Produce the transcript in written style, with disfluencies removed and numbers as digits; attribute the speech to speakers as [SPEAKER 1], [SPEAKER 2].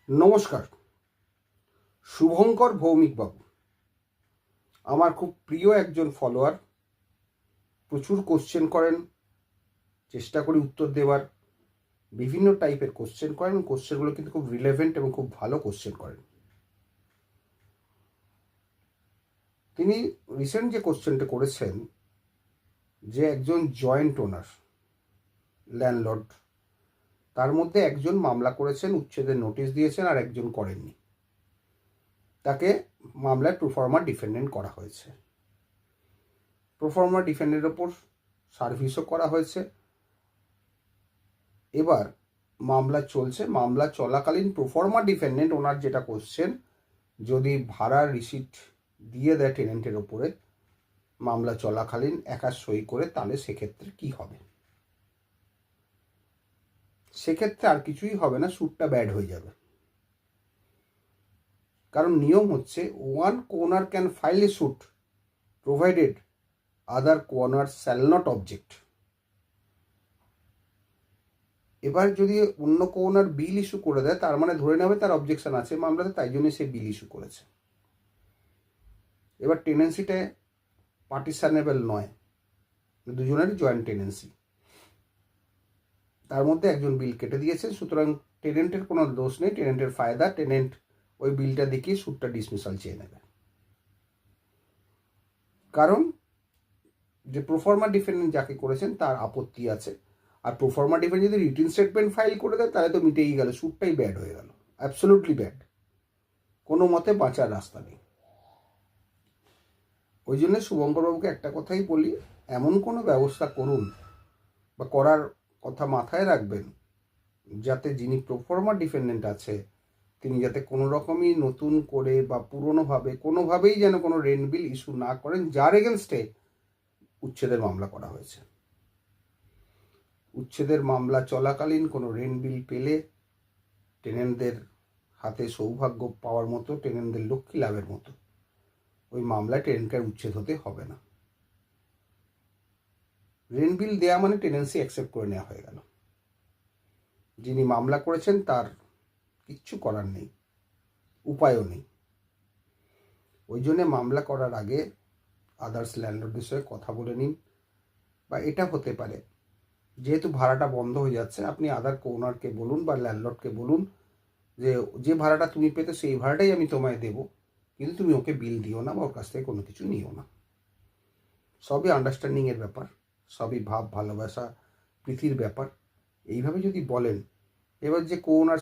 [SPEAKER 1] নমস্কার। শুভঙ্কর ভৌমিকবাবু আমার খুব প্রিয় একজন ফলোয়ার। প্রচুর কোশ্চেন করেন, চেষ্টা করি উত্তর দেওয়ার। বিভিন্ন টাইপের কোশ্চেন করেন, কোশ্চেনগুলো কিন্তু খুব রিলেভেন্ট এবং খুব ভালো কোশ্চেন করেন। তিনি রিসেন্ট যে কোশ্চেনটা করেছেন, যে একজন জয়েন্ট ওনার ল্যান্ডলর্ড, তার মধ্যে একজন মামলা করেছেন, উচ্ছেদের নোটিশ দিয়েছেন, আর একজন করেননি। তাকে মামলায় প্রোফর্মা ডিফেন্ডেন্ট করা হয়েছে। প্রোফর্মা ডিফেন্ডেন্টের ওপর সার্ভিসও করা হয়েছে। এবার মামলা চলছে। মামলা চলাকালীন প্রোফর্মা ডিফেন্ডেন্ট ওনার যেটা কোশ্চেন, যদি ভাড়ার রিসিট দিয়ে দেয় টেনেন্টের ওপরে মামলা চলাকালীন একা সই করে, তাহলে সেক্ষেত্রে কি হবে? সেক্ষেত্রে আর কিছুই হবে না, স্যুটটা ব্যাড হয়ে যাবে। কারণ নিয়ম হচ্ছে one co-owner can file a suit provided other co-owner shall not object. এবার যদি অন্য কোনার বিল ইস্যু করে দেয়, তার মানে ধরে নেবে তার অবজেকশন আছে মামলাতে, তাই জন্য সে বিল ইস্যু করেছে। এবার টেনেন্সিটা পার্টিশনেবল নয়, দুজনেরই জয়েন্ট টেনেন্সি। তার মধ্যে একজন বিল কেটে দিয়েছে, সুতরাং টেনেন্টের কোনো দোষ নেই। টেনেন্টের ফায়দা, টেনেন্ট ওই বিলটা দেখিয়ে স্যুটটা ডিসমিসাল চেয়ে নেবে। কারণ যে প্রোফর্মা ডিফেন্ডেন্ট যাকে করেছেন তার আপত্তি আছে, আর প্রোফর্মা ডিফেন্ডেন্ট যদি রিটেন স্টেটমেন্ট ফাইল করে দেয় তাহলে তো মিটেই গেল, স্যুটটাই ব্যাড হয়ে গেল, অ্যাবসোলুটলি ব্যাড, কোনো মতে বাঁচার রাস্তা নেই। ওই জন্য শুভঙ্করবাবুকে একটা কথাই বলি, এমন কোনো ব্যবস্থা করুন বা করার কথা মাথায় রাখবেন যাতে যিনি প্রোফর্মা ডিফেন্ডেন্ট আছে তিনি যাতে কোনো রকমই নতুন করে বা পুরনোভাবে কোনোভাবেই যেন কোনো রেন্ট বিল ইস্যু না করেন যার এগেনস্টে উচ্ছেদের মামলা করা হয়েছে। উচ্ছেদের মামলা চলাকালীন কোনো রেন্ট বিল পেলে টেনেন্টদের হাতে সৌভাগ্য পাওয়ার মতো, টেনেন্টদের লক্ষ্মী লাভের মতো ওই মামলায় টেনেন্টকে উচ্ছেদ হতে হবে না। রেন্ট বিল দেওয়া মানে টেনেন্সি অ্যাকসেপ্ট করে নেওয়া হয়ে গেল। যিনি মামলা করেছেন তার কিচ্ছু করার নেই, উপায়ও নেই। ওই জন্যে মামলা করার আগে আদার্স ল্যান্ডলর্ডের সঙ্গে কথা বলে নিন। বা এটা হতে পারে, যেহেতু ভাড়াটা বন্ধ হয়ে যাচ্ছে, আপনি আদার ওনারকে বলুন বা ল্যান্ডলর্ডকে বলুন যে যে ভাড়াটা তুমি পেতে সেই ভাড়াটাই আমি তোমায় দেবো, কিন্তু তুমি ওকে বিল দিও না বা ওর কাছ থেকে কোনো কিছু নিও না। সবই আন্ডারস্ট্যান্ডিংয়ের ব্যাপার, সবই ভাব ভালোবাসা প্রীতির ব্যাপার। এইভাবে যদি বলেন, এবার যে কোন আর